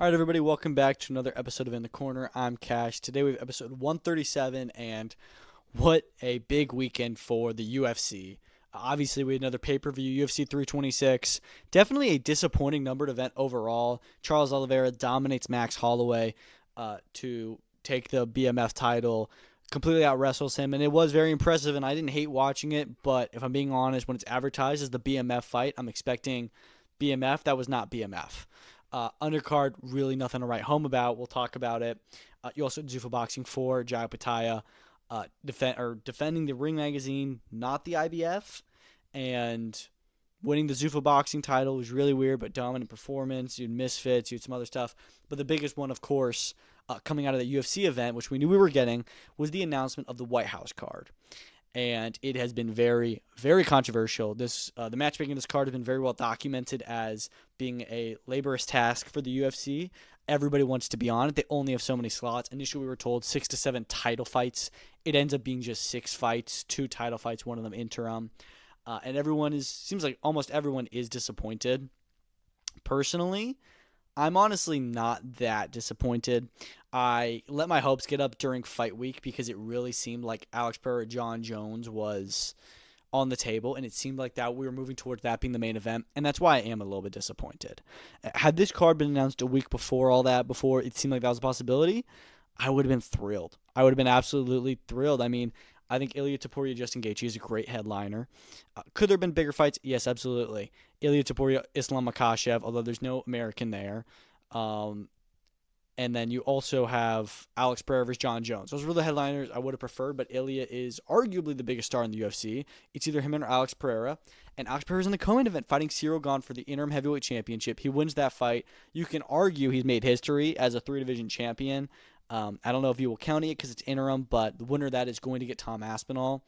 All right, everybody, welcome back to another episode of In the Corner. I'm Cash. Today we have episode 137, and what a big weekend for the UFC. Obviously, we had another pay-per-view, UFC 326. Definitely a disappointing numbered event overall. Charles Oliveira dominates Max Holloway to take the BMF title, completely out-wrestles him, and it was very impressive, and I didn't hate watching it, but if I'm being honest, when it's advertised as the BMF fight, I'm expecting BMF. That was not BMF. Undercard, really nothing to write home about. We'll talk about it. You also had Zuffa Boxing 4, Jai Opetaia, defending the Ring Magazine, not the IBF, and winning the Zuffa Boxing title was really weird, but dominant performance. You had Misfits, you had some other stuff. But the biggest one, of course, coming out of the UFC event, which we knew we were getting, was the announcement of the White House card. And it has been very, very controversial. The matchmaking of this card has been very well documented as being a laborious task for the UFC. Everybody wants to be on it. They only have so many slots. Initially, we were told 6 to 7 title fights. It ends up being just 6 fights, 2 title fights, one of them interim. And seems like almost everyone is disappointed. Personally, I'm honestly not that disappointed. I let my hopes get up during fight week because it really seemed like Alex Pereira John Jones was on the table, and it seemed like that we were moving towards that being the main event, and that's why I am a little bit disappointed. Had this card been announced a week before all that, before it seemed like that was a possibility, I would have been thrilled. I would have been absolutely thrilled. I mean, I think Ilia Topuria, Justin Gaethje is a great headliner. Could there have been bigger fights? Yes, absolutely. Ilia Topuria, Islam Makhachev, although there's no American there. Um, and then you also have Alex Pereira versus John Jones. Those were the headliners I would have preferred, but Ilia is arguably the biggest star in the UFC. It's either him or Alex Pereira. And Alex Pereira's in the co-main event fighting Ciryl Gane for the interim heavyweight championship. He wins that fight. You can argue he's made history as a 3-division champion. I don't know if you will count it because it's interim, but the winner of that is going to get Tom Aspinall.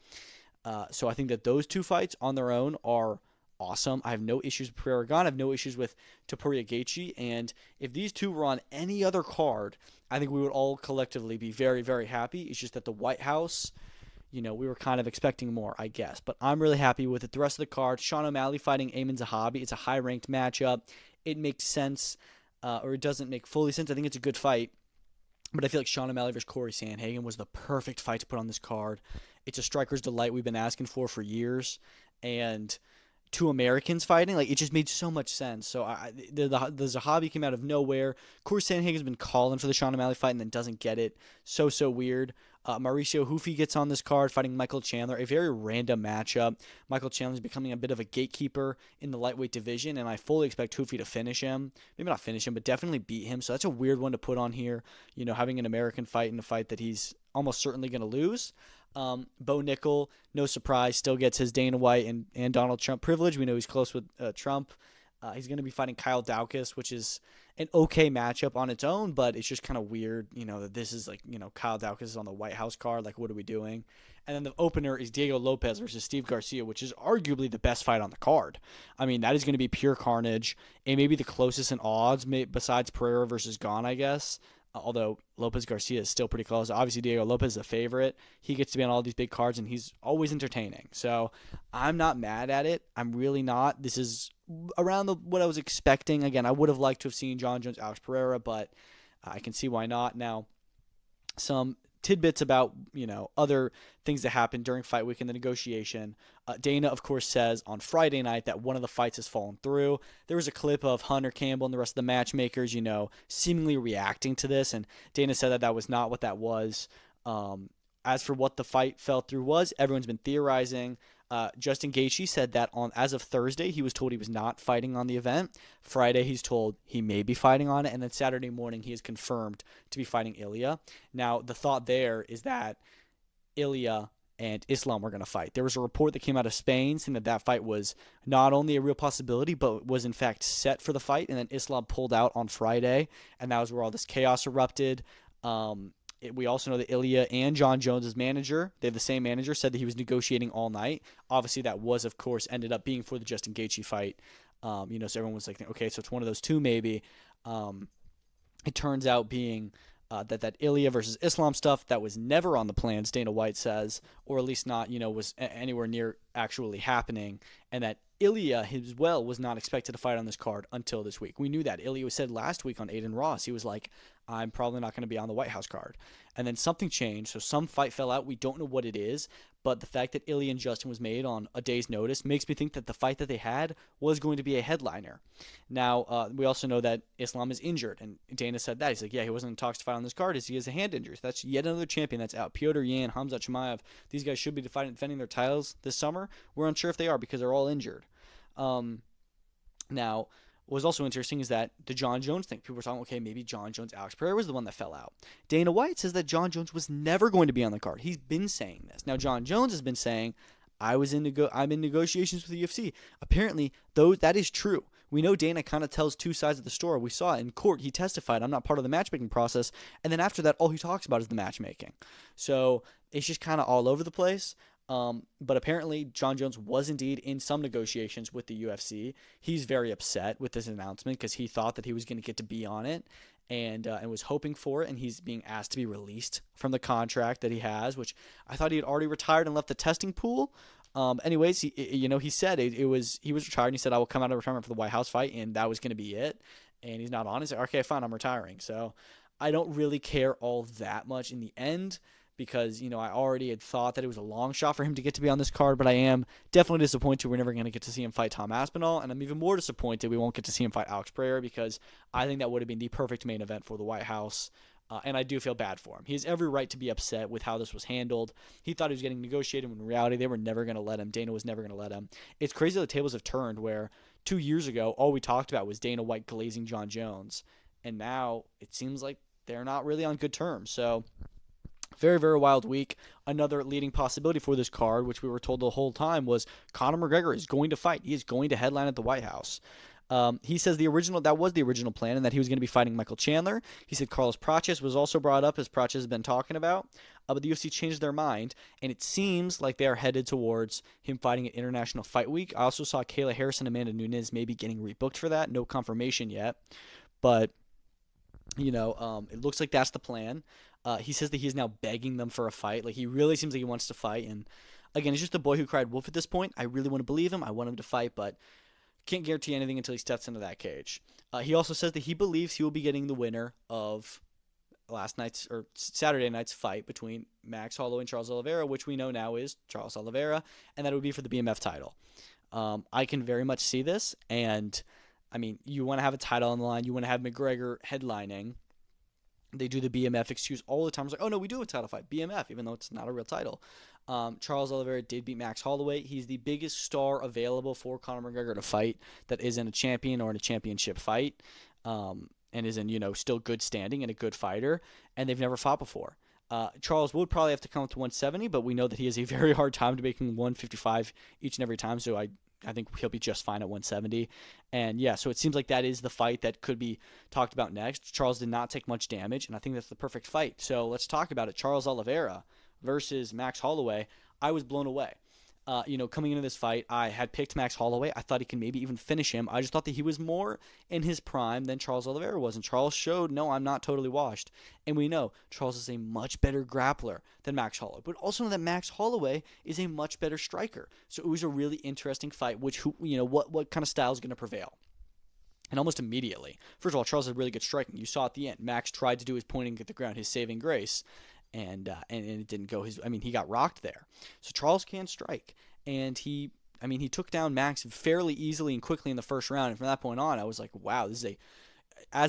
So I think that those two fights on their own are awesome. I have no issues with Pereira Gane. I have no issues with Topuria Gaethje. And if these two were on any other card, I think we would all collectively be very, very happy. It's just that the White House, we were kind of expecting more, I guess. But I'm really happy with it. The rest of the card, Sean O'Malley fighting Amin Zahabi. It's a high-ranked matchup. It makes sense, or it doesn't make fully sense. I think it's a good fight. But I feel like Sean O'Malley versus Corey Sandhagen was the perfect fight to put on this card. It's a striker's delight we've been asking for years. And two Americans fighting, like, it just made so much sense. So the Zahabi came out of nowhere. Corey Sandhagen's been calling for the Sean O'Malley fight and then doesn't get it. So weird. Mauricio Hufi gets on this card fighting Michael Chandler. A very random matchup. Michael Chandler's becoming a bit of a gatekeeper in the lightweight division, and I fully expect Hufi to finish him. Maybe not finish him, but definitely beat him. So that's a weird one to put on here. Having an American fight in a fight that he's almost certainly going to lose. Bo Nickel, no surprise, still gets his Dana White and Donald Trump privilege. We know he's close with Trump. He's going to be fighting Kyle Daukaus, which is an okay matchup on its own, but it's just kind of weird, that this is like, Kyle Daukaus is on the White House card. Like, what are we doing? And then the opener is Diego Lopez versus Steve Garcia, which is arguably the best fight on the card. I mean, that is going to be pure carnage. It may be the closest in odds, besides Pereira versus Gane, I guess. Although Lopez Garcia is still pretty close. Obviously, Diego Lopez is a favorite. He gets to be on all these big cards, and he's always entertaining. So I'm not mad at it. I'm really not. This is around what I was expecting. Again, I would have liked to have seen John Jones, Alex Pereira, but I can see why not. Now, some tidbits about other things that happened during fight week in the negotiation. Dana, of course, says on Friday night that one of the fights has fallen through. There was a clip of Hunter Campbell and the rest of the matchmakers, seemingly reacting to this, and Dana said that that was not what that was. As for what the fight fell through was, everyone's been theorizing. Justin Gaethje said that as of Thursday, he was told he was not fighting on the event. Friday, he's told he may be fighting on it. And then Saturday morning, he is confirmed to be fighting Ilia. Now, the thought there is that Ilia and Islam were going to fight. There was a report that came out of Spain saying that fight was not only a real possibility, but was in fact set for the fight. And then Islam pulled out on Friday, and that was where all this chaos erupted. We also know that Ilia and John Jones' manager, they have the same manager, said that he was negotiating all night. Obviously, that was, of course, ended up being for the Justin Gaethje fight. So everyone was like, okay, so it's one of those two maybe. It turns out being that Ilia versus Islam stuff, that was never on the plans, Dana White says, or at least not, was anywhere near actually happening, and that Ilia as well was not expected to fight on this card until this week. We knew that. Ilia said last week on Aiden Ross, he was like, I'm probably not going to be on the White House card. And then something changed, so some fight fell out. We don't know what it is, but the fact that Ilia and Justin was made on a day's notice makes me think that the fight that they had was going to be a headliner. Now, we also know that Islam is injured, and Dana said that. He's like, yeah, he wasn't in talks to fight on this card. He has a hand injury. So that's yet another champion that's out. Piotr Yan, Hamzat Chimaev, these guys should be defending their titles this summer. We're unsure if they are because they're all injured. Now, what was also interesting is that the John Jones thing. People were talking, okay, maybe John Jones, Alex Pereira was the one that fell out. Dana White says that John Jones was never going to be on the card. He's been saying this. Now, John Jones has been saying, I'm in negotiations with the UFC. Apparently, that is true. We know Dana kind of tells two sides of the story. We saw it in court. He testified, I'm not part of the matchmaking process. And then after that, all he talks about is the matchmaking. So it's just kind of all over the place. But apparently, John Jones was indeed in some negotiations with the UFC. He's very upset with this announcement because he thought that he was going to get to be on it and was hoping for it. And he's being asked to be released from the contract that he has, which I thought he had already retired and left the testing pool. Anyways, he said he was retired. And he said, I will come out of retirement for the White House fight, and that was going to be it. And he's not on. He's like, okay, fine, I'm retiring. So I don't really care all that much in the end, because, I already had thought that it was a long shot for him to get to be on this card, but I am definitely disappointed we're never going to get to see him fight Tom Aspinall, and I'm even more disappointed we won't get to see him fight Alex Pereira, because I think that would have been the perfect main event for the White House, and I do feel bad for him. He has every right to be upset with how this was handled. He thought he was getting negotiated when in reality they were never going to let him. Dana was never going to let him. It's crazy the tables have turned, where 2 years ago all we talked about was Dana White glazing John Jones, and now it seems like they're not really on good terms. So very, very wild week. Another leading possibility for this card, which we were told the whole time, was Conor McGregor is going to fight. He is going to headline at the White House. He says that was the original plan, and that he was going to be fighting Michael Chandler. He said Carlos Prates was also brought up, as Prates has been talking about. But the UFC changed their mind, and it seems like they are headed towards him fighting at International Fight Week. I also saw Kayla Harrison and Amanda Nunes maybe getting rebooked for that. No confirmation yet. But, it looks like that's the plan. He says that he's now begging them for a fight. Like, he really seems like he wants to fight. And again, he's just a boy who cried wolf at this point. I really want to believe him. I want him to fight, but can't guarantee anything until he steps into that cage. He also says that he believes he will be getting the winner of Saturday night's fight between Max Holloway and Charles Oliveira, which we know now is Charles Oliveira, and that it would be for the BMF title. I can very much see this, and I mean, you want to have a title on the line. You want to have McGregor headlining. They do the BMF excuse all the time. It's like, oh, no, we do have a title fight, BMF, even though it's not a real title. Charles Oliveira did beat Max Holloway. He's the biggest star available for Conor McGregor to fight that isn't a champion or in a championship fight, and is in, still good standing and a good fighter, and they've never fought before. Charles would probably have to come up to 170, but we know that he has a very hard time to making 155 each and every time, so I think he'll be just fine at 170. And yeah, so it seems like that is the fight that could be talked about next. Charles did not take much damage, and I think that's the perfect fight. So let's talk about it. Charles Oliveira versus Max Holloway. I was blown away. Coming into this fight, I had picked Max Holloway. I thought he could maybe even finish him. I just thought that he was more in his prime than Charles Oliveira was. And Charles showed, no, I'm not totally washed. And we know Charles is a much better grappler than Max Holloway. But also know that Max Holloway is a much better striker. So it was a really interesting fight, what kind of style is going to prevail. And almost immediately, first of all, Charles had really good striking. You saw at the end, Max tried to do his pointing at the ground, his saving grace. And it didn't go he got rocked there. So Charles can strike. And he took down Max fairly easily and quickly in the first round. And from that point on, I was like, wow, as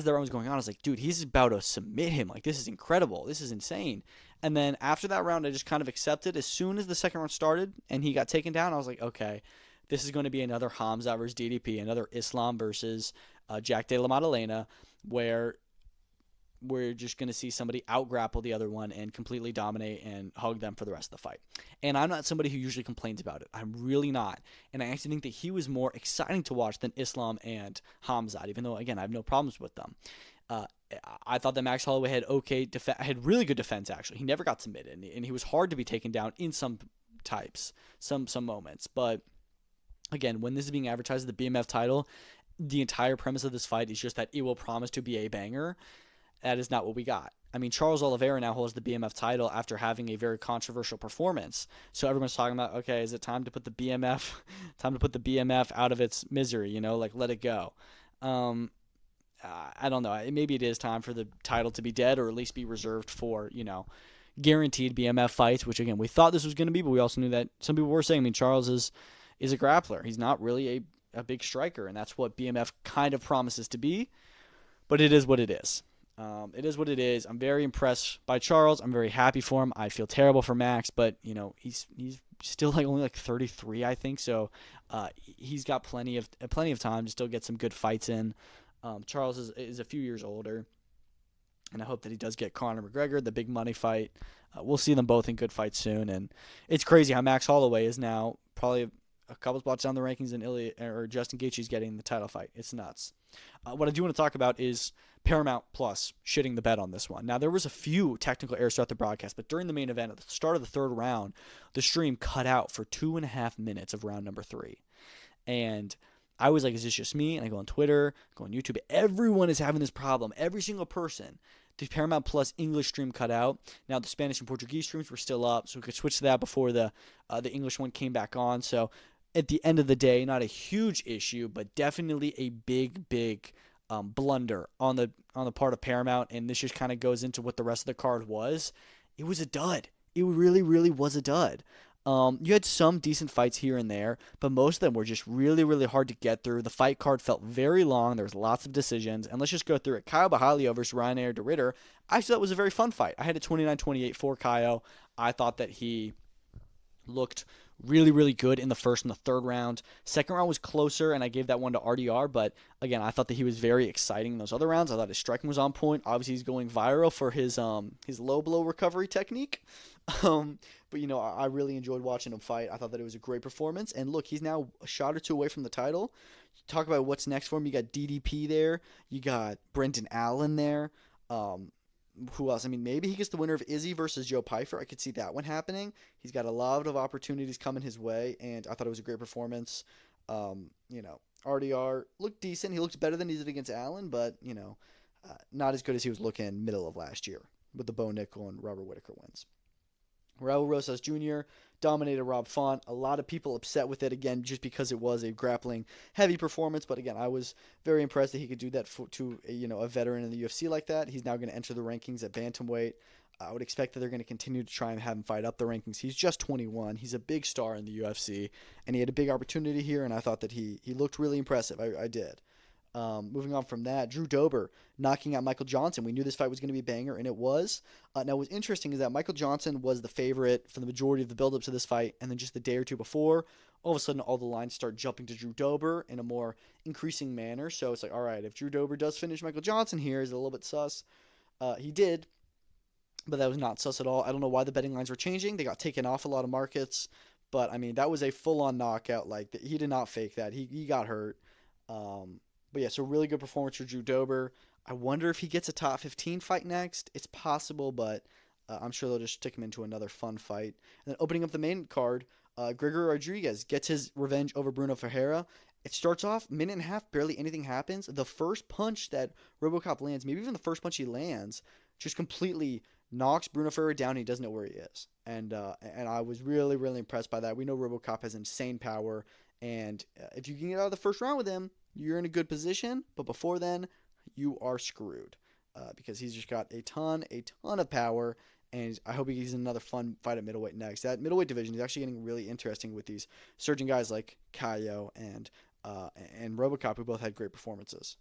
the round was going on, I was like, dude, he's about to submit him. Like, this is incredible. This is insane. And then after that round, I just kind of accepted. As soon as the second round started and he got taken down, I was like, okay, this is going to be another Hamza versus DDP, another Islam versus Jack de la Maddalena, where we're just going to see somebody out-grapple the other one and completely dominate and hug them for the rest of the fight. And I'm not somebody who usually complains about it. I'm really not. And I actually think that he was more exciting to watch than Islam and Hamzat, even though, again, I have no problems with them. I thought that Max Holloway had really good defense, actually. He never got submitted, and he was hard to be taken down in some types, some moments. But, again, when this is being advertised as the BMF title, the entire premise of this fight is just that it will promise to be a banger. That is not what we got. I mean, Charles Oliveira now holds the BMF title after having a very controversial performance. So everyone's talking about, okay, is it time to put the BMF, out of its misery? Like let it go. Um, I don't know. Maybe it is time for the title to be dead, or at least be reserved for guaranteed BMF fights. Which again, we thought this was going to be, but we also knew that some people were saying. I mean, Charles is a grappler. He's not really a big striker, and that's what BMF kind of promises to be. But it is what it is. It is what it is. I'm very impressed by Charles. I'm very happy for him. I feel terrible for Max, but he's still only 33, I think. So he's got plenty of time to still get some good fights in. Charles is a few years older, and I hope that he does get Conor McGregor, the big money fight. We'll see them both in good fights soon, and it's crazy how Max Holloway is now probably a couple spots down the rankings, and Justin Gaethje's getting the title fight. It's nuts. What I do want to talk about is Paramount Plus shitting the bed on this one. Now, there was a few technical errors throughout the broadcast, but during the main event, at the start of the third round, the stream cut out for 2.5 minutes of round number 3. And I was like, is this just me? And I go on Twitter, go on YouTube. Everyone is having this problem. Every single person. The Paramount Plus English stream cut out. Now, the Spanish and Portuguese streams were still up, so we could switch to that before the English one came back on. So, at the end of the day, not a huge issue, but definitely a big blunder on the part of Paramount, and this just kind of goes into what the rest of the card was. It was a dud. It really, really was a dud. You had some decent fights here and there, but most of them were just really, really hard to get through. The fight card felt very long. There was lots of decisions, and let's just go through it. Caio Borralho versus Ryanair de Ritter. I thought it was a very fun fight. I had a 29-28 for Caio. I thought that he looked really, really good in the first and the third round. Second round was closer, and I gave that one to RDR, but again, I thought that he was very exciting in those other rounds. I thought his striking was on point. Obviously, he's going viral for his low blow recovery technique. But I really enjoyed watching him fight. I thought that it was a great performance, and look, he's now a shot or two away from the title. Talk about what's next for him. You got DDP there. You got Brendan Allen there. Who else? I mean, maybe he gets the winner of Izzy versus Joe Pyfer. I could see that one happening. He's got a lot of opportunities coming his way, and I thought it was a great performance. RDR looked decent. He looked better than he did against Allen, but, not as good as he was looking middle of last year with the Bo Nickel and Robert Whitaker wins. Raul Rosas Jr. dominated Rob Font. A lot of people upset with it, again, just because it was a grappling-heavy performance. But, again, I was very impressed that he could do that to a veteran in the UFC like that. He's now going to enter the rankings at bantamweight. I would expect that they're going to continue to try and have him fight up the rankings. He's just 21. He's a big star in the UFC, and he had a big opportunity here, and I thought that he looked really impressive. I did. Moving on from that, Drew Dober knocking out Michael Johnson. We knew this fight was going to be a banger, and it was. Now, what's interesting is that Michael Johnson was the favorite for the majority of the build-up to this fight, and then just the day or two before, all of a sudden, all the lines start jumping to Drew Dober in a more increasing manner. So it's like, all right, if Drew Dober does finish Michael Johnson here, is it a little bit sus? He did, but that was not sus at all. I don't know why the betting lines were changing. They got taken off a lot of markets, but, I mean, that was a full-on knockout. Like, he did not fake that. He got hurt. But yeah, so really good performance for Drew Dober. I wonder if he gets a top 15 fight next. It's possible, but I'm sure they'll just stick him into another fun fight. And then opening up the main card, Gregory Rodriguez gets his revenge over Bruno Ferreira. It starts off, minute and a half, barely anything happens. The first punch that RoboCop lands, maybe even the first punch he lands, just completely knocks Bruno Ferreira down. And he doesn't know where he is. And I was really, really impressed by that. We know RoboCop has insane power. And if you can get out of the first round with him, you're in a good position, but before then, you are screwed because he's just got a ton of power, and I hope he gets another fun fight at middleweight next. That middleweight division is actually getting really interesting with these surging guys like Caio and RoboCop, who both had great performances.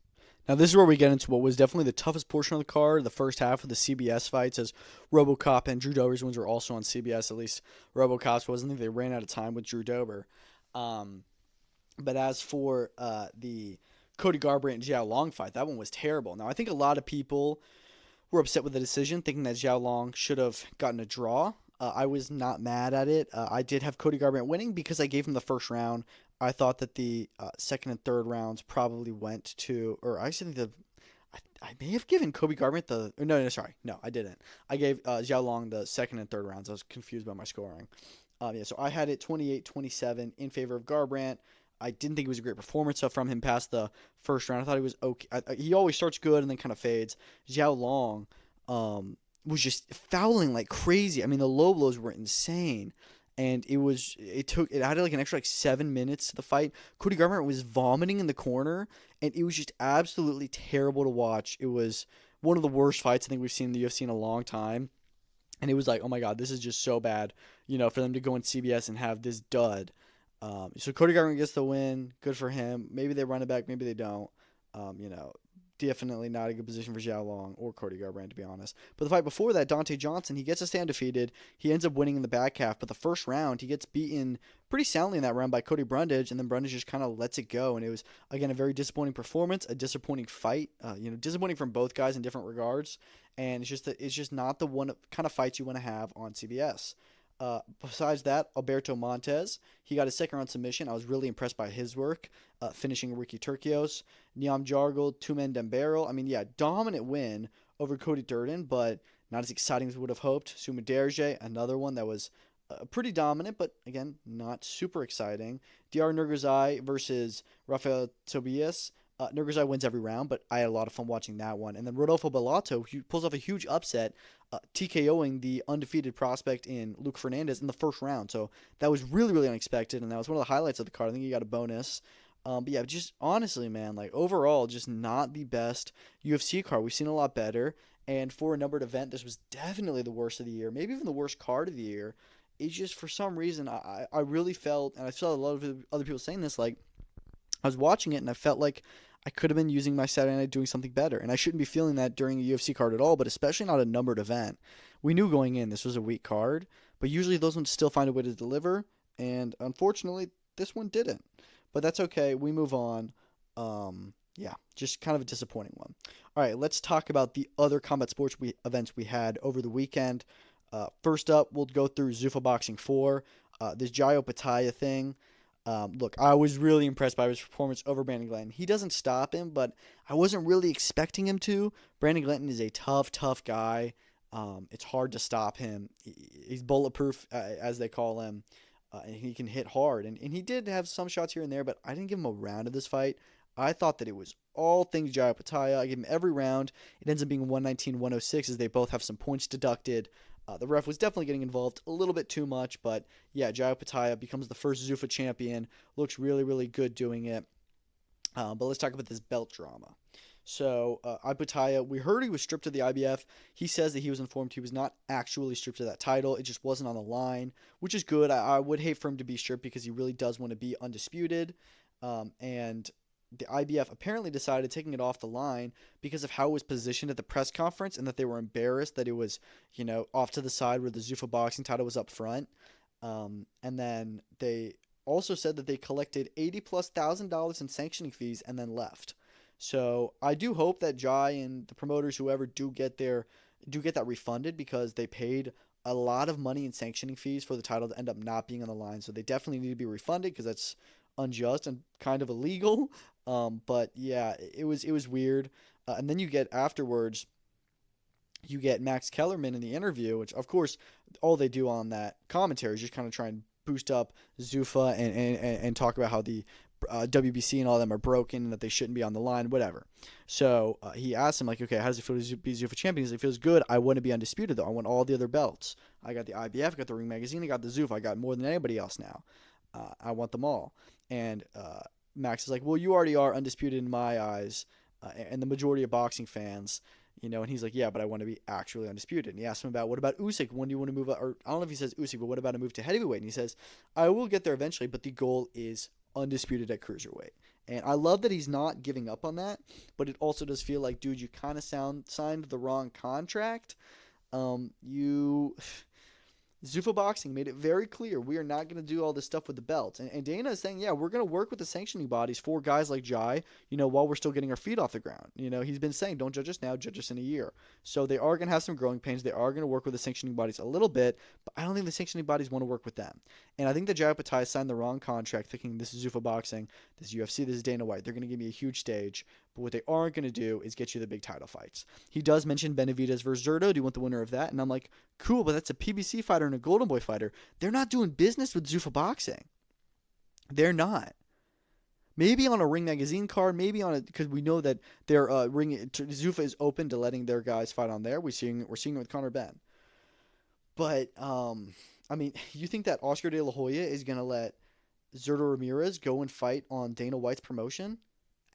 Now, this is where we get into what was definitely the toughest portion of the card, the first half of the CBS fights, as RoboCop and Drew Dober's wins were also on CBS, at least RoboCop's was. I think they ran out of time with Drew Dober. But as for the Cody Garbrandt and Xiao Long fight, that one was terrible. Now, I think a lot of people were upset with the decision, thinking that Xiao Long should have gotten a draw. I was not mad at it. I did have Cody Garbrandt winning because I gave him the first round. I thought that the second and third rounds probably went to, or I actually think I may have given Cody Garbrandt No, I didn't. I gave Xiao Long the second and third rounds. I was confused by my scoring. So I had it 28-27 in favor of Garbrandt. I didn't think it was a great performance from him past the first round. I thought he was okay. He always starts good and then kind of fades. Xiao Long, was just fouling like crazy. I mean, the low blows were insane. And it added like an extra like 7 minutes to the fight. Cody Garbrandt was vomiting in the corner, and it was just absolutely terrible to watch. It was one of the worst fights I think we've seen in the UFC in a long time. And it was like, oh my God, this is just so bad, for them to go on CBS and have this dud. So Cody Garbrandt gets the win. Good for him. Maybe they run it back. Maybe they don't. You know, definitely not a good position for Xiao Long or Cody Garbrandt, to be honest. But the fight before that, Dante Johnson, he gets to stay undefeated. He ends up winning in the back half. But the first round, he gets beaten pretty soundly in that round by Cody Brundage, and then Brundage just kind of lets it go. And it was, again, a very disappointing performance, a disappointing fight. Disappointing from both guys in different regards. And it's just not the one kind of fights you want to have on CBS. Besides that, Alberto Montes, he got a second round submission. I was really impressed by his work, finishing Ricky Turcios. Niam Jargel, Tumen Dembero. I mean, yeah, dominant win over Cody Durden, but not as exciting as we would have hoped. Suma Derje, another one that was pretty dominant, but again, not super exciting. DR Nurgazai versus Rafael Tobias. Nurgazai wins every round, but I had a lot of fun watching that one. And then Rodolfo Bellato, who pulls off a huge upset, TKOing the undefeated prospect in Luke Fernandez in the first round. So that was really, really unexpected, and that was one of the highlights of the card. I think he got a bonus. But yeah, just honestly, man, like overall, just not the best UFC card. We've seen a lot better, and for a numbered event, this was definitely the worst of the year, maybe even the worst card of the year. It's just for some reason I really felt, and I saw a lot of other people saying this, like I was watching it and I felt like I could have been using my Saturday night doing something better, and I shouldn't be feeling that during a UFC card at all, but especially not a numbered event. We knew going in this was a weak card, but usually those ones still find a way to deliver, and unfortunately, this one didn't. But that's okay. We move on. Yeah, just kind of a disappointing one. All right, let's talk about the other combat sports events we had over the weekend. First up, we'll go through Zuffa Boxing 4, this Jai Opetaia thing. Look, I was really impressed by his performance over Brandon Glanton. He doesn't stop him, but I wasn't really expecting him to. Brandon Glanton is a tough guy. It's hard to stop him. He's bulletproof, as they call him, and he can hit hard. And he did have some shots here and there, but I didn't give him a round of this fight. I thought that it was all things Jai Opetaia. I gave him every round. It ends up being 119-106 as they both have some points deducted. The ref was definitely getting involved a little bit too much, but yeah, Jai Opetaia becomes the first Zuffa champion. Looks really, really good doing it. But let's talk about this belt drama. So, Opetaia, we heard he was stripped of the IBF. He says that he was informed he was not actually stripped of that title. It just wasn't on the line, which is good. I would hate for him to be stripped because he really does want to be undisputed. And the IBF apparently decided taking it off the line because of how it was positioned at the press conference, and that they were embarrassed that it was, off to the side where the Zuffa Boxing title was up front. And then they also said that they collected $80,000+ in sanctioning fees and then left. So I do hope that Jai and the promoters, whoever, do get that refunded, because they paid a lot of money in sanctioning fees for the title to end up not being on the line. So they definitely need to be refunded, because that's unjust and kind of illegal. But yeah, it was weird. And then you get Max Kellerman in the interview, which of course all they do on that commentary is just kind of try and boost up Zuffa and talk about how the WBC and all of them are broken and that they shouldn't be on the line, whatever. So he asked him, like, okay, how does it feel to be Zuffa champion? He said, it feels good. I want to be undisputed, though. I want all the other belts. I got the IBF, I got the Ring Magazine, I got the Zuffa. I got more than anybody else now. I want them all. And Max is like, well, you already are undisputed in my eyes, and the majority of boxing fans, and he's like, yeah, but I want to be actually undisputed. And he asked him about, what about Usyk? When do you want to move up? Or I don't know if he says Usyk, but what about a move to heavyweight? And he says, I will get there eventually, but the goal is undisputed at cruiserweight. And I love that he's not giving up on that, but it also does feel like, dude, you kind of signed the wrong contract. Zuffa Boxing made it very clear we are not going to do all this stuff with the belts. And Dana is saying, yeah, we're going to work with the sanctioning bodies for guys like Jai, while we're still getting our feet off the ground. He's been saying, don't judge us now, judge us in a year. So they are going to have some growing pains. They are going to work with the sanctioning bodies a little bit, but I don't think the sanctioning bodies want to work with them. And I think that Jai Opetaia signed the wrong contract, thinking this is Zuffa Boxing, this is UFC, this is Dana White. They're going to give me a huge stage. But what they aren't going to do is get you the big title fights. He does mention Benavidez versus Zurdo. Do you want the winner of that? And I'm like, cool, but that's a PBC fighter and a Golden Boy fighter. They're not doing business with Zuffa Boxing. They're not. Maybe on a Ring Magazine card, maybe on a because we know that their Zuffa is open to letting their guys fight on there. We're seeing it with Conor Ben, but I mean, you think that Oscar De La Hoya is gonna let Zurdo Ramirez go and fight on Dana White's promotion?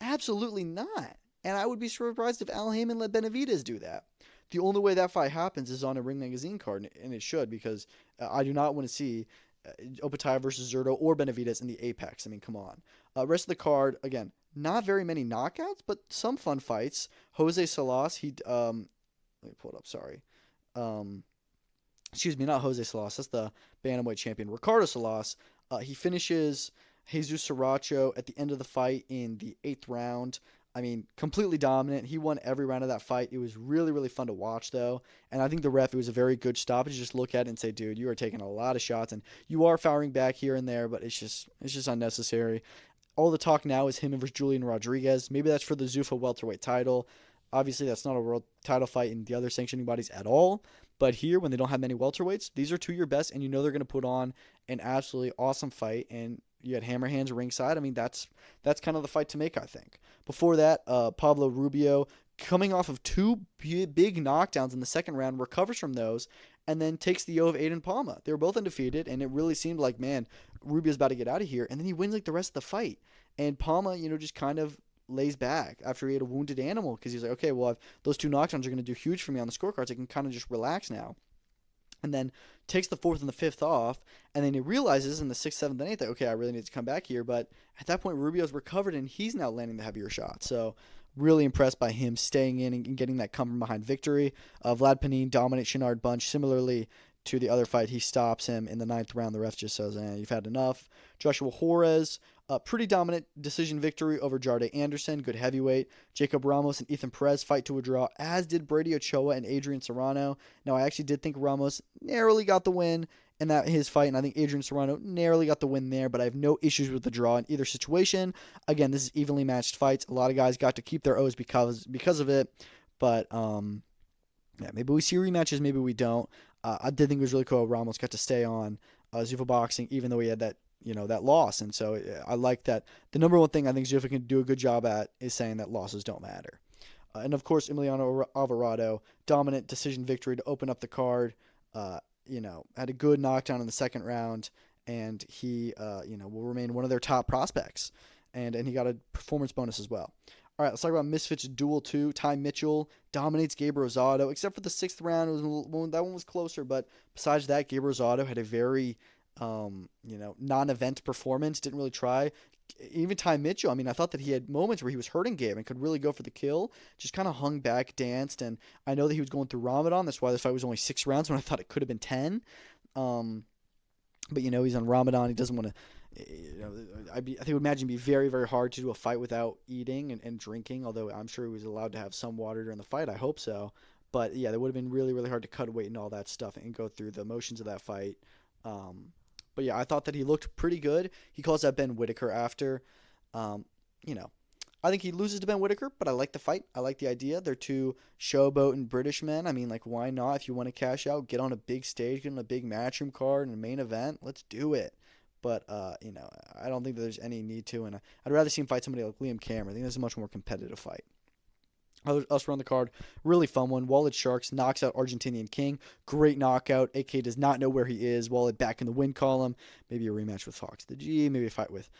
Absolutely not. And I would be surprised if Al Heyman let Benavidez do that. The only way that fight happens is on a Ring Magazine card, and it should, because I do not want to see Opetaia versus Zurdo or Benavidez in the Apex. I mean, come on. Rest of the card, again, not very many knockouts, but some fun fights. Jose Salas, let me pull it up, sorry. Um, Excuse me, not Jose Salas, that's the Bantamweight champion. Ricardo Salas, he finishes Jesus Sriracha at the end of the fight in the 8th round. I mean, completely dominant. He won every round of that fight. It was really, really fun to watch, though. And I think the ref, it was a very good stoppage. Just look at it and say, dude, you are taking a lot of shots, and you are firing back here and there, but it's just unnecessary. All the talk now is him versus Julian Rodriguez. Maybe that's for the Zuffa welterweight title. Obviously, that's not a world title fight in the other sanctioning bodies at all. But here, when they don't have many welterweights, these are two of your best, and you know they're going to put on an absolutely awesome fight. And you had Hammer Hands ringside. I mean, that's kind of the fight to make, I think. Before that, Pablo Rubio, coming off of two big knockdowns in the second round, recovers from those, and then takes the O of Aiden Palma. They were both undefeated, and it really seemed like, man, Rubio's about to get out of here. And then he wins like the rest of the fight. And Palma, just kind of lays back after he had a wounded animal, because he's like, okay, well, those two knockdowns are going to do huge for me on the scorecards. I can kind of just relax now. And then takes the 4th and the 5th off, and then he realizes in the 6th, 7th, and 8th that, okay, I really need to come back here. But at that point, Rubio's recovered, and he's now landing the heavier shot. So really impressed by him staying in and getting that come from behind victory. Vlad Panin dominates Shinard Bunch. Similarly to the other fight, he stops him in the 9th round. The ref just says, you've had enough. Joshua Juarez, a pretty dominant decision victory over Jarde Anderson, good heavyweight. Jacob Ramos and Ethan Perez fight to a draw, as did Brady Ochoa and Adrian Serrano. Now, I actually did think Ramos narrowly got the win in his fight, and I think Adrian Serrano narrowly got the win there, but I have no issues with the draw in either situation. Again, this is evenly matched fights. A lot of guys got to keep their O's because of it, but yeah, maybe we see rematches, maybe we don't. I did think it was really cool Ramos got to stay on Zuffa Boxing, even though he had that loss. And so I like that. The number one thing I think Zuffa can do a good job at is saying that losses don't matter. And of course, Emiliano Alvarado, dominant decision victory to open up the card. Had a good knockdown in the second round, and he, will remain one of their top prospects. And he got a performance bonus as well. All right, let's talk about Misfits Duel 2. Ty Mitchell dominates Gabe Rosado, except for the 6th round. That one was closer, but besides that, Gabe Rosado had a very non-event performance. Didn't really try. Even Ty Mitchell, I mean, I thought that he had moments where he was hurting Gabe and could really go for the kill. Just kind of hung back, danced, and I know that he was going through Ramadan. That's why this fight was only 6 rounds when I thought it could have been 10. But he's on Ramadan. He doesn't want to. I would imagine it'd be very, very hard to do a fight without eating and drinking. Although I'm sure he was allowed to have some water during the fight. I hope so. But yeah, it would have been really, really hard to cut weight and all that stuff and go through the motions of that fight. But yeah, I thought that he looked pretty good. He calls out Ben Whitaker after. I think he loses to Ben Whitaker, but I like the fight. I like the idea. They're two showboating British men. I mean, why not? If you want to cash out, get on a big stage, get on a big matchroom card and a main event. Let's do it. But, I don't think that there's any need to. And I'd rather see him fight somebody like Liam Cameron. I think this is a much more competitive fight. Elsewhere on the card, really fun one. Wallet Sharks knocks out Argentinian King. Great knockout. AK does not know where he is. Wallet back in the win column. Maybe a rematch with Fox the G. Maybe a fight with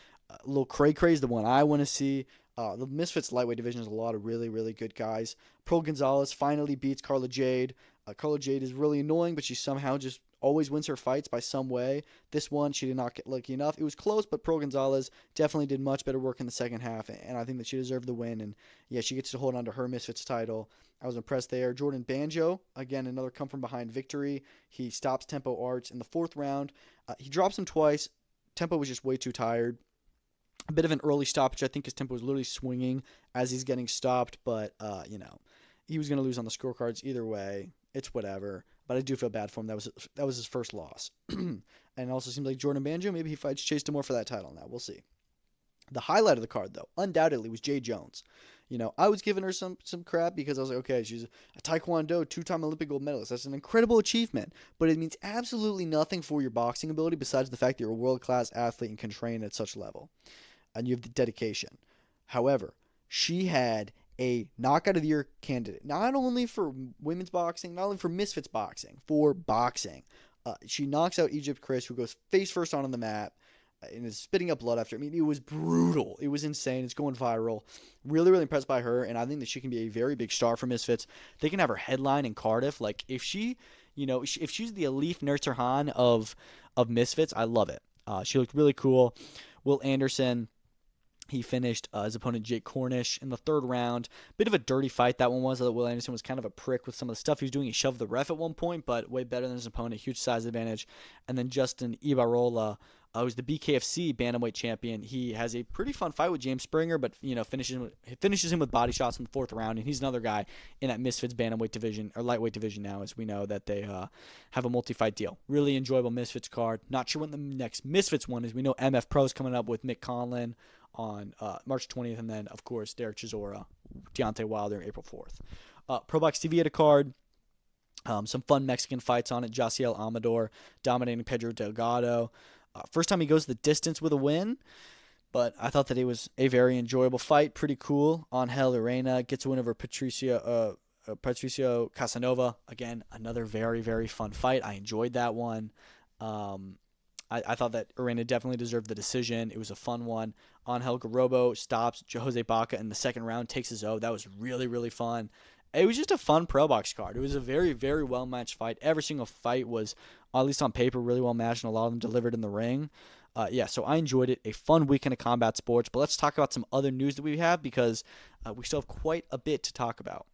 Lil Cray Cray's the one I want to see. The Misfits lightweight division has a lot of really, really good guys. Pearl Gonzalez finally beats Carla Jade. Carla Jade is really annoying, but she somehow just always wins her fights by some way. This one, she did not get lucky enough. It was close, but Pearl Gonzalez definitely did much better work in the second half, and I think that she deserved the win. And yeah, she gets to hold on to her Misfits title. I was impressed there. Jordan Banjo, again, another come from behind victory. He stops Tempo Arts in the 4th round. He drops him twice. Tempo was just way too tired. A bit of an early stoppage, I think his tempo was literally swinging as he's getting stopped, but, he was going to lose on the scorecards either way. It's whatever, but I do feel bad for him. That was his first loss. And it also seems like Jordan Banjo, maybe he fights Chase Demore for that title now. We'll see. The highlight of the card, though, undoubtedly was Jay Jones. I was giving her some crap because I was like, okay, she's a Taekwondo 2-time Olympic gold medalist. That's an incredible achievement, but it means absolutely nothing for your boxing ability besides the fact that you're a world-class athlete and can train at such level. and you have the dedication. However, she had a knockout of the year candidate, not only for women's boxing, not only for Misfits boxing, for boxing. She knocks out Egypt Chris, who goes face first on the mat and is spitting up blood after. I mean, it was brutal. It was insane. It's going viral. Really, really impressed by her, and I think that she can be a very big star for Misfits. They can have her headline in Cardiff. Like, if she, if she's the Alif Nurterhan of Misfits, I love it. She looked really cool. Will Anderson, he finished his opponent Jake Cornish in the third round. Bit of a dirty fight that one was. Will Anderson was kind of a prick with some of the stuff he was doing. He shoved the ref at one point, but way better than his opponent. Huge size advantage. And then Justin Ibarola, who's the BKFC bantamweight champion. He has a pretty fun fight with James Springer, but finishes him with body shots in the fourth round. And he's another guy in that Misfits bantamweight division or lightweight division now, as we know that they have a multi-fight deal. Really enjoyable Misfits card. Not sure when the next Misfits one is. We know MF Pro's coming up with Mick Conlon on March 20th, and then, of course, Derek Chisora, Deontay Wilder, April 4th. Pro Box TV had a card. Some fun Mexican fights on it. Josiel Amador dominating Pedro Delgado. First time he goes the distance with a win, but I thought that it was a very enjoyable fight. Pretty cool. Angel Arena gets a win over Patricio Casanova. Again, another very, very fun fight. I enjoyed that one. I thought that Arena definitely deserved the decision. It was a fun one. Angel Garobo stops Jose Baca in the second round, takes his O. That was really, really fun. It was just a fun Pro Box card. It was a very, very well-matched fight. Every single fight was, at least on paper, really well-matched, and a lot of them delivered in the ring. So I enjoyed it. A fun weekend of combat sports. But let's talk about some other news that we have, because we still have quite a bit to talk about.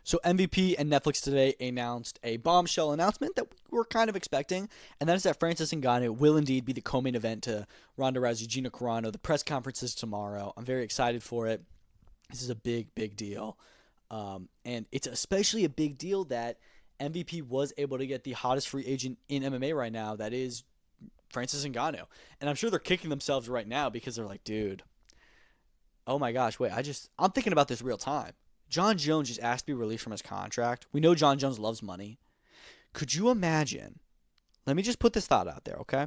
So MVP and Netflix today announced a bombshell announcement that we were kind of expecting, and that is that Francis Ngannou will indeed be the co-main event to Ronda Rousey, Gina Carano. The press conference is tomorrow. I'm very excited for it. This is a big, big deal. And it's especially a big deal that MVP was able to get the hottest free agent in MMA right now, that is Francis Ngannou. And I'm sure they're kicking themselves right now because they're like, dude, oh my gosh, wait, I'm thinking about this real time. John Jones just asked to be released from his contract. We know John Jones loves money. Could you imagine? Let me just put this thought out there, okay?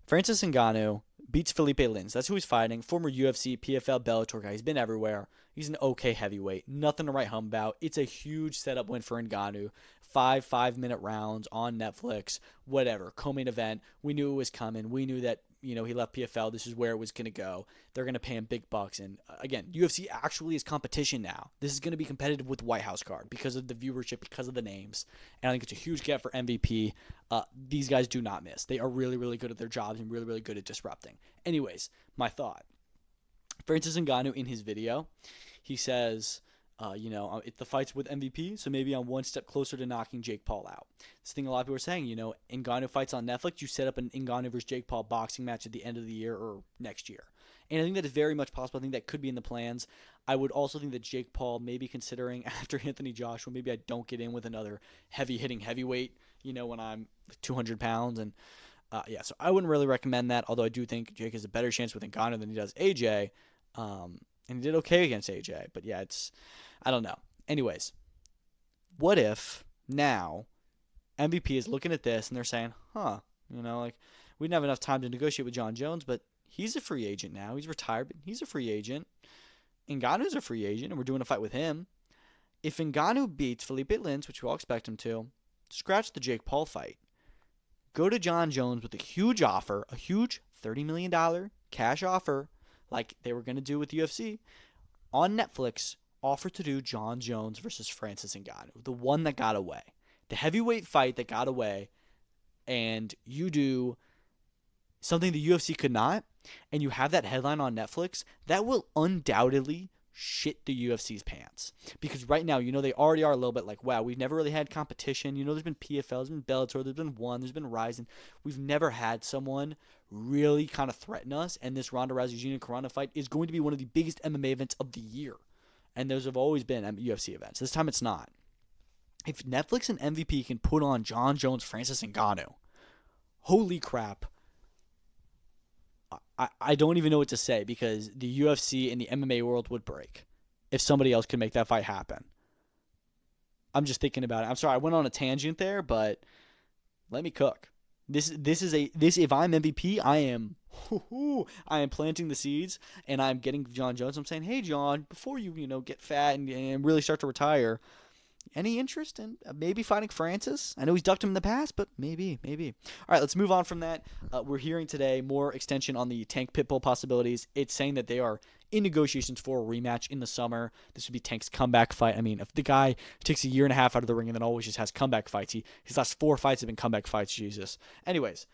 Francis Ngannou beats Philipe Lins. That's who he's fighting. Former UFC, PFL, Bellator guy. He's been everywhere. He's an okay heavyweight. Nothing to write home about. It's a huge setup win for Ngannou. 5-minute rounds on Netflix. Whatever. Co-main event. We knew it was coming. We knew that, he left PFL. This is where it was going to go. They're going to pay him big bucks. And again, UFC actually is competition now. This is going to be competitive with White House card because of the viewership, because of the names. And I think it's a huge get for MVP. These guys do not miss. They are really, really good at their jobs and really, really good at disrupting. Anyways, my thought. Francis Ngannou in his video, he says, the fight's with MVP, so maybe I'm one step closer to knocking Jake Paul out. This thing a lot of people are saying, Ngannou fights on Netflix, you set up an Ngannou versus Jake Paul boxing match at the end of the year or next year. And I think that is very much possible. I think that could be in the plans. I would also think that Jake Paul may be considering, after Anthony Joshua, maybe I don't get in with another heavy-hitting heavyweight, when I'm 200 pounds. And, so I wouldn't really recommend that, although I do think Jake has a better chance with Ngannou than he does AJ. And he did okay against AJ. But, yeah, I don't know. Anyways, what if now MVP is looking at this and they're saying, we didn't have enough time to negotiate with John Jones, but he's a free agent now. He's retired, but he's a free agent. Ngannou's a free agent, and we're doing a fight with him. If Ngannou beats Philipe Lins, which we all expect him to, scratch the Jake Paul fight. Go to John Jones with a huge offer, a huge $30 million cash offer, like they were going to do with UFC, on Netflix. Offer to do John Jones versus Francis Ngannou, the one that got away, the heavyweight fight that got away, and you do something the UFC could not, and you have that headline on Netflix, that will undoubtedly shit the UFC's pants. Because right now, they already are a little bit like, wow, we've never really had competition. There's been PFL, there's been Bellator, there's been ONE, there's been Ryzen. We've never had someone really kind of threaten us, and this Ronda Rousey Gina Carano fight is going to be one of the biggest MMA events of the year. And those have always been UFC events. This time it's not. If Netflix and MVP can put on John Jones, Francis Ngannou, holy crap. I don't even know what to say, because the UFC and the MMA world would break if somebody else could make that fight happen. I'm just thinking about it. I'm sorry, I went on a tangent there, but let me cook. If I'm MVP, I am I am planting the seeds, and I'm getting John Jones. I'm saying, hey, John, before you get fat and really start to retire, any interest in maybe fighting Francis? I know he's ducked him in the past, but maybe, maybe. All right, let's move on from that. We're hearing today more extension on the Tank Pitbull possibilities. It's saying that they are in negotiations for a rematch in the summer. This would be Tank's comeback fight. I mean, if the guy takes a year and a half out of the ring and then always just has comeback fights, his last 4 fights have been comeback fights. Jesus. Anyways,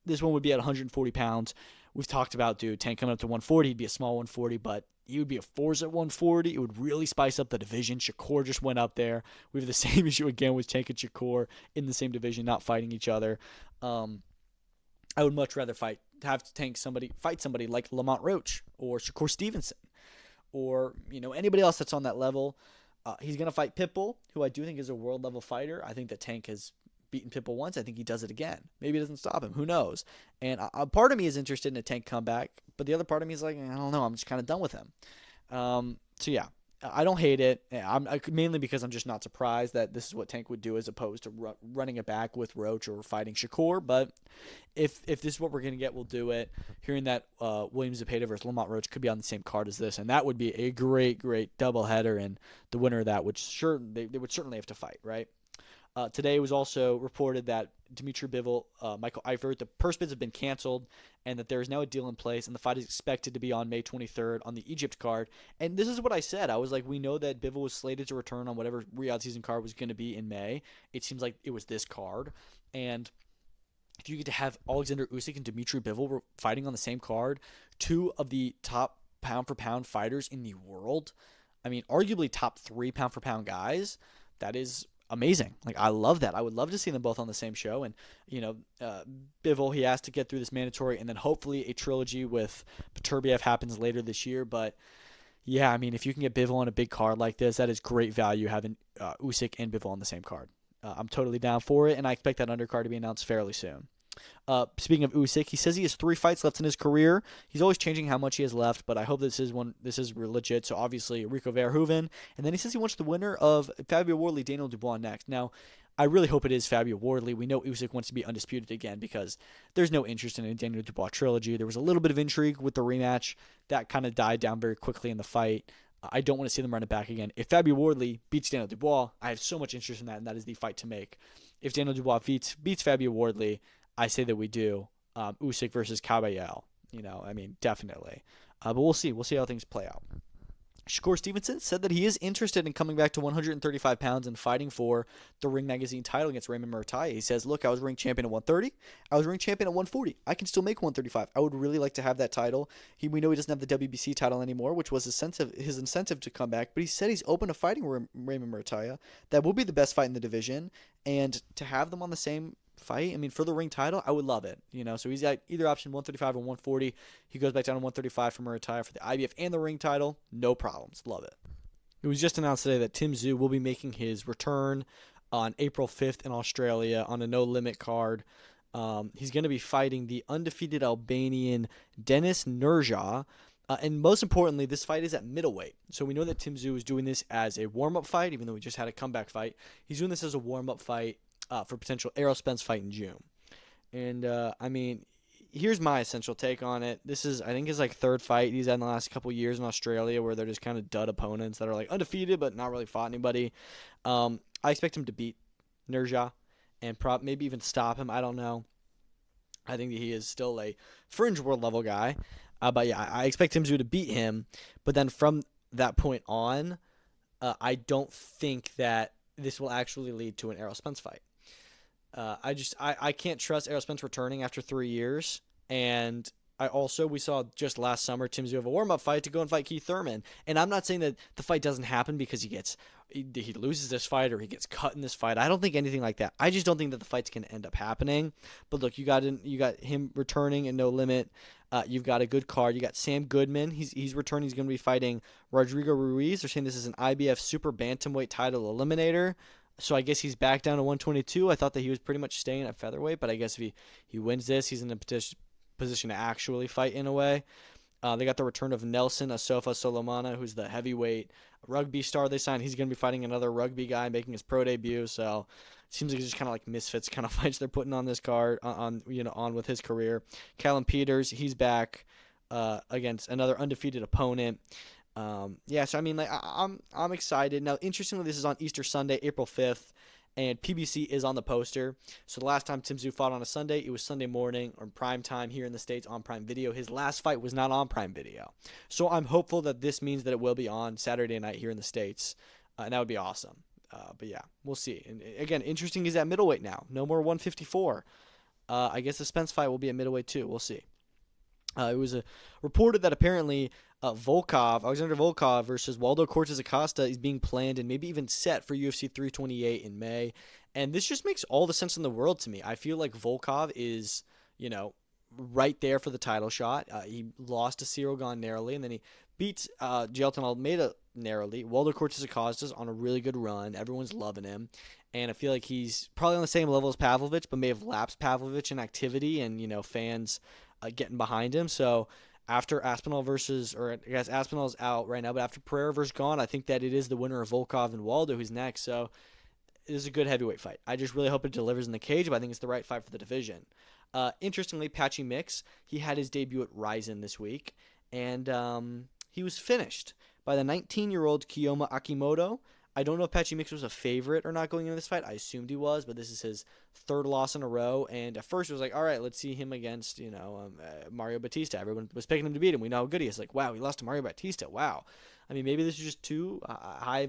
this one would be at 140 pounds. We've talked about, dude, Tank coming up to 140. He'd be a small 140, but he would be a force at 140. It would really spice up the division. Shakur just went up there. We have the same issue again with Tank and Shakur in the same division, not fighting each other. I would much rather fight somebody like Lamont Roach or Shakur Stevenson or anybody else that's on that level. He's gonna fight Pitbull, who I do think is a world level fighter. I think that Tank has beaten Pitbull once. I think he does it again. Maybe it doesn't stop him. Who knows? And a part of me is interested in a Tank comeback, but the other part of me is like, I don't know. I'm just kind of done with him. So yeah, I don't hate it. Mainly because I'm just not surprised that this is what Tank would do as opposed to running it back with Roach or fighting Shakur. But if this is what we're going to get, we'll do it. Hearing that William Zepeda versus Lamont Roach could be on the same card as this, and that would be a great, great doubleheader, and the winner of that would they would certainly have to fight, right? Today it was also reported that Dimitri Bivol, Michael Eifert, the purse bids have been canceled, and that there is now a deal in place, and the fight is expected to be on May 23rd on the Egypt card. And this is what I said. I was like, we know that Bivol was slated to return on whatever Riyadh season card was going to be in May. It seems like it was this card. And if you get to have Alexander Usyk and Dimitri Bivol fighting on the same card, 2 of the top pound-for-pound fighters in the world, I mean, arguably top 3 pound-for-pound guys, that is amazing. Like, I love that. I would love to see them both on the same show. And Bivol, he has to get through this mandatory, and then hopefully a trilogy with Beterbiev happens later this year. But yeah, I mean, if you can get Bivol on a big card like this, that is great value having Usyk and Bivol on the same card. I'm totally down for it, and I expect that undercard to be announced fairly soon. Speaking of Usyk, he says he has 3 fights left in his career. He's always changing how much he has left, but I hope this is legit. So obviously Rico Verhoeven, and then he says he wants the winner of Fabio Wardley, Daniel Dubois next. Now, I really hope it is Fabio Wardley. We know Usyk wants to be undisputed again because there's no interest in a Daniel Dubois trilogy. There was a little bit of intrigue with the rematch that kind of died down very quickly in the fight. I don't want to see them run it back again. If Fabio Wardley beats Daniel Dubois, I have so much interest in that, and that is the fight to make. If Daniel Dubois beats Fabio Wardley, I say that we do Usyk versus Caballero. I mean, definitely. But we'll see. We'll see how things play out. Shakur Stevenson said that he is interested in coming back to 135 pounds and fighting for the Ring Magazine title against Raymond Murataya. He says, look, I was ring champion at 130. I was ring champion at 140. I can still make 135. I would really like to have that title. We know he doesn't have the WBC title anymore, which was his incentive to come back. But he said he's open to fighting Raymond Murataya. That will be the best fight in the division. And to have them on the same fight, I mean, for the ring title, I would love it. So he's got either option, 135 or 140. He goes back down to 135 for Murataya for the IBF and the ring title. No problems. Love it. It was just announced today that Tim Tszyu will be making his return on April 5th in Australia on a no-limit card. He's going to be fighting the undefeated Albanian Denis Nurja. And most importantly, this fight is at middleweight. So we know that Tim Tszyu is doing this as a warm-up fight, even though he just had a comeback fight. He's doing this as a warm-up fight for potential Errol Spence fight in June. And, I mean, here's my essential take on it. This is, I think, his third fight he's had in the last couple years in Australia where they're just kind of dud opponents that are undefeated but not really fought anybody. I expect him to beat Nurja and maybe even stop him. I don't know. I think that he is still a fringe world level guy. But yeah, I expect Tim Tszyu to beat him. But then from that point on, I don't think that this will actually lead to an Errol Spence fight. I can't trust Errol Spence returning after 3 years. And we saw just last summer Tim Tszyu have a warm-up fight to go and fight Keith Thurman. And I'm not saying that the fight doesn't happen because he loses this fight or he gets cut in this fight. I don't think anything like that. I just don't think that the fight's going to end up happening. But look, you got him returning in no limit. You've got a good card. You got Sam Goodman. He's returning. He's going to be fighting Rodrigo Ruiz. They're saying this is an IBF Super Bantamweight title eliminator. So I guess he's back down to 122. I thought that he was pretty much staying at featherweight, but I guess if he wins this, he's in a position to actually fight in a way. They got the return of Nelson Asofa Solomana, who's the heavyweight rugby star they signed. He's going to be fighting another rugby guy making his pro debut. So it seems like it's just kind of like misfits kind of fights they're putting on this card on with his career. Callum Peters, he's back against another undefeated opponent. So I mean, like I'm excited. Now, interestingly, this is on Easter Sunday, April 5th. And PBC is on the poster. So the last time Tim Tszyu fought on a Sunday, it was Sunday morning or prime time here in the States on Prime Video. His last fight was not on Prime Video. So I'm hopeful that this means that it will be on Saturday night here in the States. And that would be awesome. But yeah, we'll see. And again, interesting is at middleweight now. No more 154. I guess the Spence fight will be at middleweight too. We'll see. It was reported that apparently Alexander Volkov versus Waldo Cortez Acosta is being planned and maybe even set for UFC 328 in May. And this just makes all the sense in the world to me. I feel like Volkov is, right there for the title shot. He lost to Ciryl Gane narrowly, and then he beats Jailton Almeida narrowly. Waldo Cortez Acosta's on a really good run. Everyone's loving him. And I feel like he's probably on the same level as Pavlovich, but may have lapsed Pavlovich in activity and, fans getting behind him. So after Aspinall's out right now, but after Pereira versus Gane, I think that it is the winner of Volkov and Waldo who's next. So it is a good heavyweight fight. I just really hope it delivers in the cage, but I think it's the right fight for the division. Interestingly, Patchy Mix, he had his debut at Ryzen this week, and he was finished by the 19-year-old Kiyoma Akimoto. I don't know if Patchy Mix was a favorite or not going into this fight. I assumed he was, but this is his third loss in a row. And at first it was like, all right, let's see him against, Mario Batista. Everyone was picking him to beat him. We know how good he is. Like, wow, he lost to Mario Batista. Wow. I mean, maybe this is just too high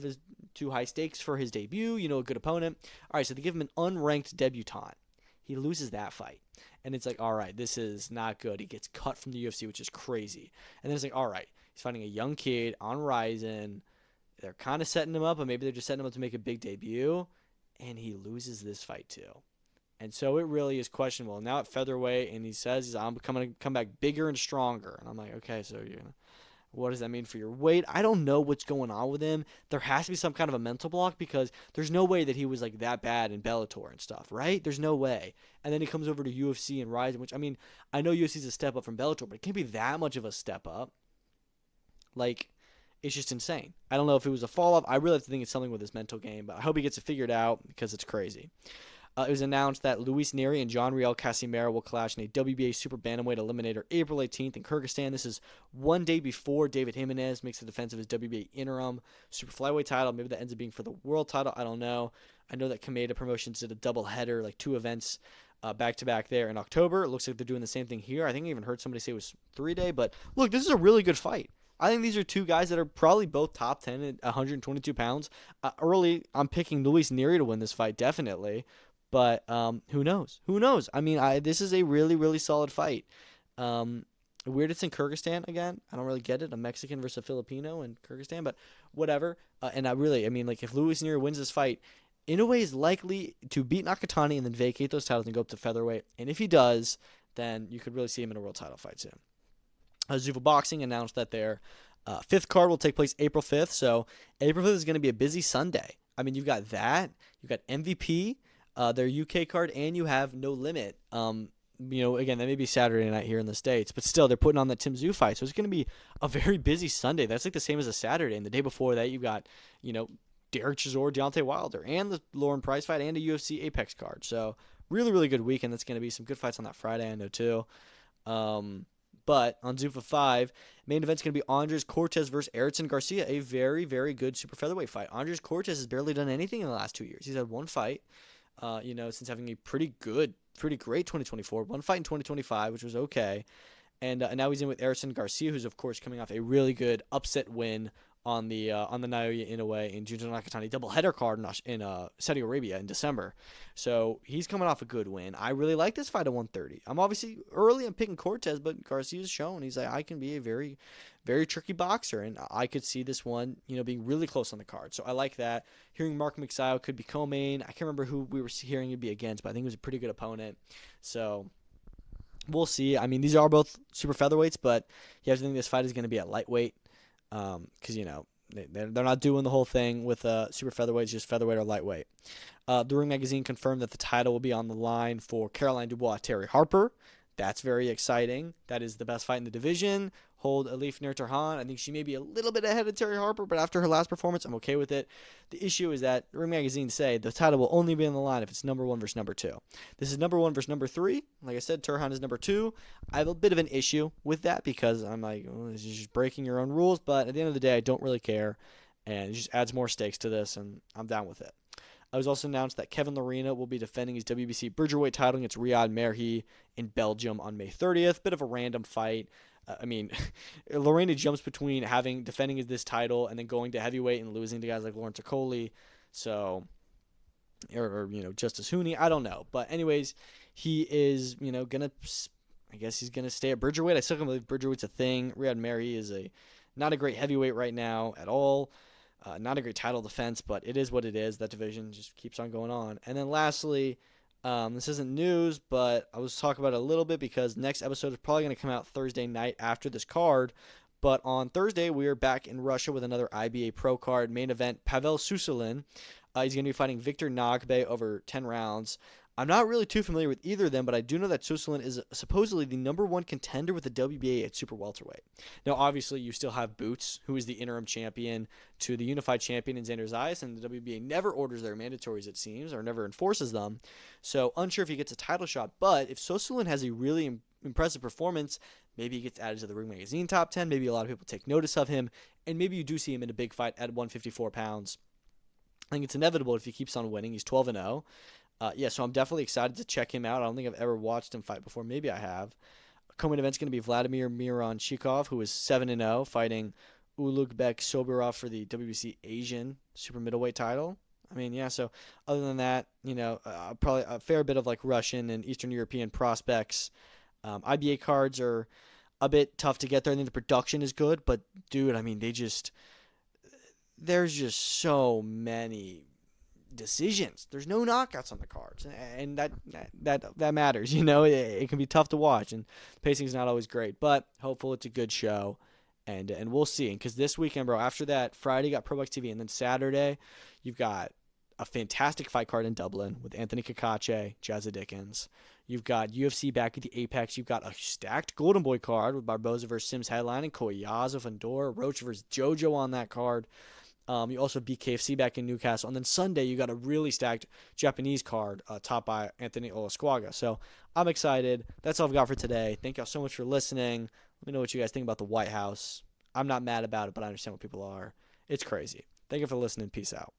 stakes for his debut. A good opponent. All right, so they give him an unranked debutant. He loses that fight. And it's like, all right, this is not good. He gets cut from the UFC, which is crazy. And then it's like, all right, he's fighting a young kid on Ryzen. They're kind of setting him up, but maybe they're just setting him up to make a big debut, and he loses this fight too. And so it really is questionable. Now at featherweight, and he says I'm going to come back bigger and stronger. And I'm like, okay, so what does that mean for your weight? I don't know what's going on with him. There has to be some kind of a mental block because there's no way that he was like that bad in Bellator and stuff, right? There's no way. And then he comes over to UFC and Ryzen, which, I mean, I know UFC is a step up from Bellator, but it can't be that much of a step up. Like, it's just insane. I don't know if it was a fall-off. I really have to think it's something with his mental game, but I hope he gets it figured out because it's crazy. It was announced that Luis Neri and John Riel Casimero will clash in a WBA Super Bantamweight Eliminator April 18th in Kyrgyzstan. This is one day before David Jimenez makes the defense of his WBA interim Super Flyweight title. Maybe that ends up being for the world title. I don't know. I know that Kameda Promotions did a doubleheader, like 2 events back-to-back there in October. It looks like they're doing the same thing here. I think I even heard somebody say it was 3-day. But, look, this is a really good fight. I think these are two guys that are probably both top 10 at 122 pounds. Early, I'm picking Luis Neri to win this fight, definitely. But who knows? Who knows? I mean, this is a really, really solid fight. Weird it's in Kyrgyzstan again. I don't really get it. A Mexican versus a Filipino in Kyrgyzstan, but whatever. If Luis Neri wins this fight, Inoue is likely to beat Nakatani and then vacate those titles and go up to featherweight. And if he does, then you could really see him in a world title fight soon. Zuffa Boxing announced that their 5th card will take place April 5th. So April 5th is going to be a busy Sunday. I mean, you've got that. You've got MVP, their UK card, and you have No Limit. Again, that may be Saturday night here in the States, but still, they're putting on the Tim Tszyu fight. So it's going to be a very busy Sunday. That's like the same as a Saturday. And the day before that, you've got, Derek Chisora, Deontay Wilder, and the Lauren Price fight, and a UFC Apex card. So really, really good weekend. That's going to be some good fights on that Friday, I know, too. But on Zuffa 5, main event's going to be Andres Cortez versus Erickson Garcia, a very, very good super featherweight fight. Andres Cortez has barely done anything in the last 2 years. He's had one fight, since having a pretty great 2024. One fight in 2025, which was okay. And now he's in with Erickson Garcia, who's, of course, coming off a really good upset win on the Naoya Inoue and Junji Nakatani doubleheader card in Saudi Arabia in December. So he's coming off a good win. I really like this fight at 130. I'm obviously early. I'm picking Cortez, but Garcia's shown he's like, I can be a very, very tricky boxer, and I could see this one, being really close on the card. So I like that. Hearing Mark Mixayo could be co-main. I can't remember who we were hearing he'd be against, but I think it was a pretty good opponent. So we'll see. I mean, these are both super featherweights, but you have to think this fight is going to be at lightweight. Because they're not doing the whole thing with super featherweights, just featherweight or lightweight. The Ring Magazine confirmed that the title will be on the line for Caroline Dubois, Terry Harper. That's very exciting. That is the best fight in the division. Hold Elif Nurturhan. I think she may be a little bit ahead of Terry Harper, but after her last performance, I'm okay with it. The issue is that Ring Magazine say the title will only be on the line if it's number 1 versus number 2. This is number 1 versus number 3. Like I said, Turhan is number 2. I have a bit of an issue with that because I'm like, oh, this is just breaking your own rules. But at the end of the day, I don't really care, and it just adds more stakes to this, and I'm down with it. It was also announced that Kevin Lerena will be defending his WBC Bridgerweight title against Riyad Merhi in Belgium on May 30th. Bit of a random fight. I mean, Lerena jumps between defending this title and then going to heavyweight and losing to guys like Lawrence Okoli. So, or Justice Hooney. I don't know. But anyways, he is, I guess he's going to stay at Bridgerweight. I still can't believe Bridgerweight's a thing. Riyad Merhi is not a great heavyweight right now at all. Not a great title defense, but it is what it is. That division just keeps on going on. And then lastly, this isn't news, but I was talking about it a little bit because next episode is probably going to come out Thursday night after this card. But on Thursday, we are back in Russia with another IBA Pro card. Main event, Pavel Susilin. He's going to be fighting Victor Nagbe over 10 rounds. I'm not really too familiar with either of them, but I do know that Susilin is supposedly the number 1 contender with the WBA at super welterweight. Now, obviously, you still have Boots, who is the interim champion to the unified champion in Xander Zayas, and the WBA never orders their mandatories, it seems, or never enforces them. So, unsure if he gets a title shot, but if Susilin has a really impressive performance, maybe he gets added to the Ring Magazine top 10, maybe a lot of people take notice of him, and maybe you do see him in a big fight at 154 pounds. I think it's inevitable if he keeps on winning. He's 12-0. So I'm definitely excited to check him out. I don't think I've ever watched him fight before. Maybe I have. Co-main event's going to be Vladimir Mironchikov, who is 7-0, fighting Ulugbek Sobirov for the WBC Asian super middleweight title. So other than that, probably a fair bit of like Russian and Eastern European prospects. IBA cards are a bit tough to get there. I think the production is good, but dude, there's just so many decisions. There's no knockouts on the cards, and that matters. It can be tough to watch, and pacing's not always great. But hopefully, it's a good show, and we'll see. Because this weekend, bro, after that, Friday you got Pro Box TV, and then Saturday you've got a fantastic fight card in Dublin with Anthony Kakache, Jazza Dickens. You've got UFC back at the Apex. You've got a stacked Golden Boy card with Barboza versus Sims headlining, Koyaza, Fandor, Roach versus JoJo on that card. You also beat KFC back in Newcastle. And then Sunday, you got a really stacked Japanese card topped by Anthony Olasquaga. So I'm excited. That's all I've got for today. Thank y'all so much for listening. Let me know what you guys think about the White House. I'm not mad about it, but I understand what people are. It's crazy. Thank you for listening. Peace out.